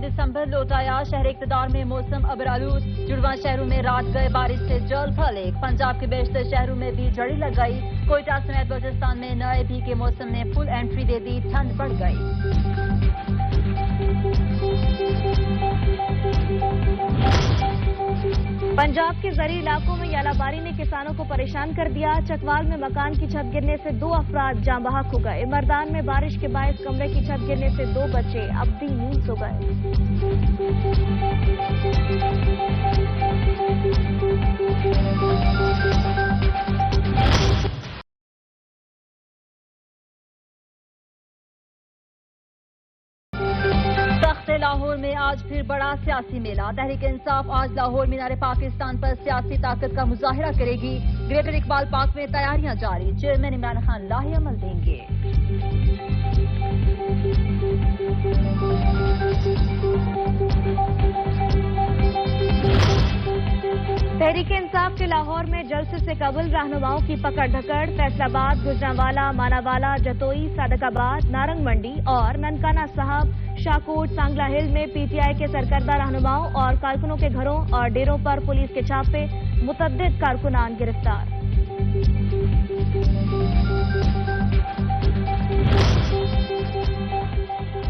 दिसंबर लौटाया। शहर इक़्तिदार में मौसम अबरालूद। जुड़वा शहरों में रात गए बारिश से जल थले। पंजाब के बेशतर शहरों में भी झड़ी लग गई। कोयटा समेत बलूचिस्तान में नए भी के मौसम ने फुल एंट्री दे दी। ठंड बढ़ गई। पंजाब के ज़री इलाकों में यालाबारी ने किसानों को परेशान कर दिया। चकवाल में मकान की छत गिरने से 2 अफराद जाँ बहक हो गए। मर्दान में बारिश के बायस कमरे की छत गिरने से 2 बच्चे अबदी नींद सो गए। लाहौर में आज फिर बड़ा सियासी मेला। तहरीक इंसाफ आज लाहौर मीनार पाकिस्तान पर सियासी ताकत का मुजाहिरा करेगी। ग्रेटर इकबाल पार्क में तैयारियां जारी। चेयरमैन इमरान खान लाहे अमल देंगे। तहरीक इंसाफ के लाहौर में जलसे से कबल रहनुमाओं की पकड़ धकड़। फैसलाबाद, गुजरांवाला, मानावाला, जतोई, सादकाबाद, नारंग मंडी और ननकाना साहब, शाहकोट, सांगला हिल में पीटीआई के सरकर्दा रहनुमाओं और कारकुनों के घरों और डेरों पर पुलिस के छापे। मुतअद्दिद कारकुनान गिरफ्तार।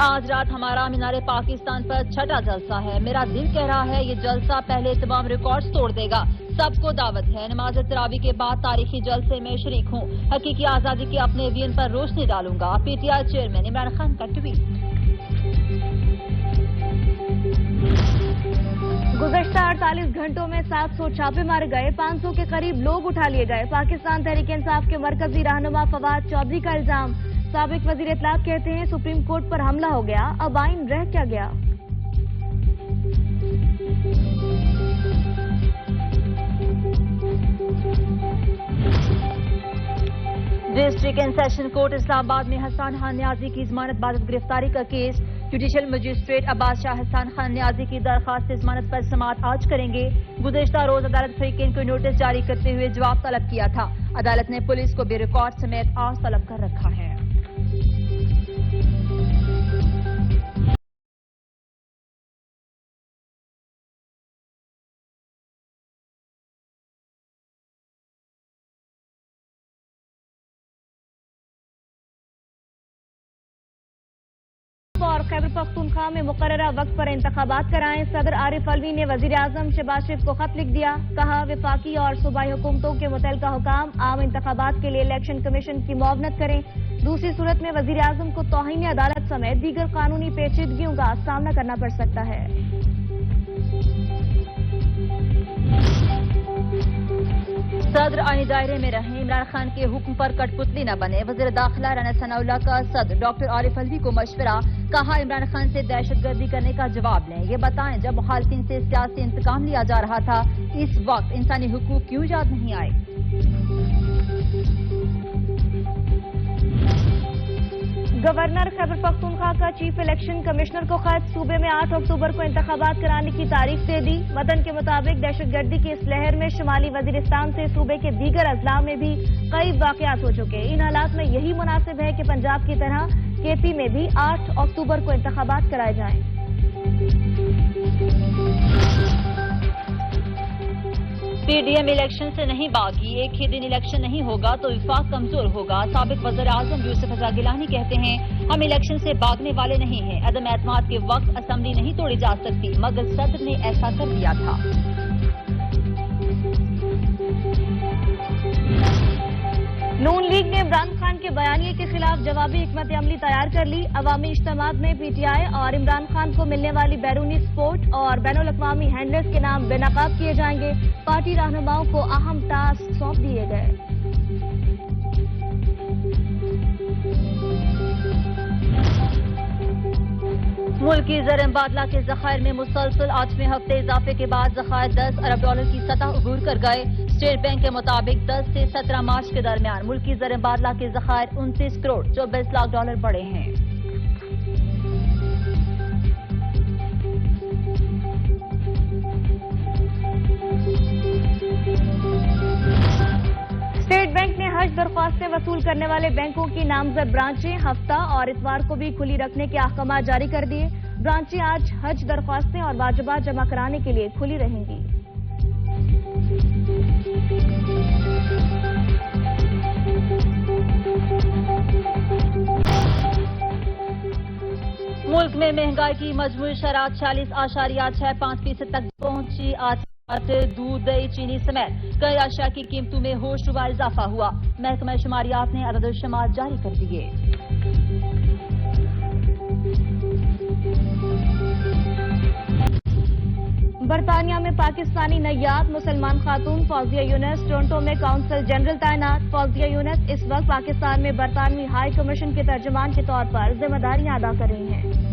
आज रात हमारा मीनार पाकिस्तान पर छठा जलसा है। मेरा दिल कह रहा है ये जलसा पहले तमाम रिकॉर्ड्स तोड़ देगा। सबको दावत है। नमाज तरावी के बाद तारीखी जलसे में शरीक हूँ। हकीकी आजादी के अपने वीन पर रोशनी डालूंगा। पीटीआई चेयरमैन इमरान खान का ट्वीट। गुज़श्ता 48 घंटों में 700 छापे मारे गए। 500 के करीब लोग उठा लिए गए। पाकिस्तान तहरीक इंसाफ के मरकजी रहनुमा फवाद चौधरी का इल्जाम। साबिक वजीर इत्तलात कहते हैं सुप्रीम कोर्ट पर हमला हो गया, अब आइन रह क्या गया। District and session court Islamabad में हसन खान न्याजी की जमानत बाद गिरफ्तारी का केस। जुडिशल मजिस्ट्रेट अब्बास शाह हसन खान न्याजी की दरखास्त जमानत पर समाअत आज करेंगे। गुज़श्ता रोज अदालत फरीकेन को नोटिस जारी करते हुए जवाब तलब किया था। अदालत ने पुलिस को भी रिकॉर्ड समेत आज तलब कर रखा है। और खैबर पख्तूनख्वा में मुकर्ररा वक्त पर इंतखाबात कराएं। सदर आरिफ अलवी ने वजीर आजम शहबाज शरीफ को खत लिख दिया। कहा वफाकी और सूबाई हुकूमतों के मुतल्लिका हुकाम आम इंतखाबात के लिए इलेक्शन कमीशन की मुआवनत करें। दूसरी सूरत में वजीर आजम को तौहीन अदालत समेत दीगर कानूनी पेचीदगियों का सामना करना पड़ सकता है। सदर आईनी दायरे में रहें। इमरान खान के हुक्म पर कठपुतली न बने। वज़ीर दाखिला राना सनाउल्लाह का सदर डॉक्टर आरिफ अलवी को मशवरा। कहा इमरान खान से दहशतगर्दी करने का जवाब लें। ये बताएं जब मुखालिफिन से सियासी इंतकाम लिया जा रहा था इस वक्त इंसानी हुकूक क्यों याद नहीं आए। गवर्नर खैबर पख्तूनख्वा का चीफ इलेक्शन कमिश्नर को खत। सूबे में 8 अक्टूबर को इंतखाबात कराने की तारीख दे दी। वतन के मुताबिक दहशतगर्दी की इस लहर में शुमाली वजीरिस्तान से सूबे के दीगर अजला में भी कई वाकयात हो चुके। इन हालात में यही मुनासिब है कि पंजाब की तरह केपी में भी 8 अक्टूबर को इंतखाबात कराए जाएं। पीडीएम इलेक्शन से नहीं भागी। एक ही दिन इलेक्शन नहीं होगा तो विफाक कमजोर होगा। साबिक वज़ीर आज़म यूसुफ रज़ा गिलानी कहते हैं हम इलेक्शन से भागने वाले नहीं हैं। अदम एतमाद के वक्त असेंबली नहीं तोड़ी जा सकती मगर सदर ने ऐसा कर दिया था। नून लीग ने इमरान खान के बयानिए के खिलाफ जवाबी हिकमत अमली तैयार कर ली। अवामी इज्तिमात में पीटीआई और इमरान खान को मिलने वाली बैरूनी सपोर्ट और बैनुल अक़वामी हैंडलर्स के नाम बेनकाब किए जाएंगे। पार्टी रहनुमाओं को अहम टास्क सौंप दिए गए। मुल्की ज़र मुबादला के ज़खायर में मुसलसल 8वें हफ्ते इजाफे के बाद ज़खायर $10 अरब की सतह अबूर कर गए। स्टेट बैंक के मुताबिक 10 से 17 मार्च के दरमियान मुल्की ज़र मुबादला के ज़खायर 29 करोड़ 24 लाख डॉलर बढ़े हैं। स्टेट बैंक ने حج درخواستیں وصول کرنے والے بینکوں کی نامزد برانچیں ہفتہ اور اتوار کو بھی کھلی رکھنے کے احکامات جاری کر دیے۔ برانچیں آج حج درخواستیں اور واجبات جمع کرانے کے لیے کھلی رہیں گی۔ ملک میں مہنگائی کی مجموعی شرح 46.65% تک پہنچی۔ آج دودھ، دہی، چینی سمیت کئی اشیاء کی قیمتوں میں ہوشربا اضافہ ہوا۔ محکمہ شماریات نے عدد و شمار جاری کر دیے۔ برطانیہ میں پاکستانی نیات مسلمان خاتون فوزیہ یونس ٹورنٹو میں کونسل جنرل تعینات۔ فوزیہ یونس اس وقت پاکستان میں برطانوی ہائی کمیشن کے ترجمان کے طور پر ذمہ داریاں ادا کر رہی ہیں۔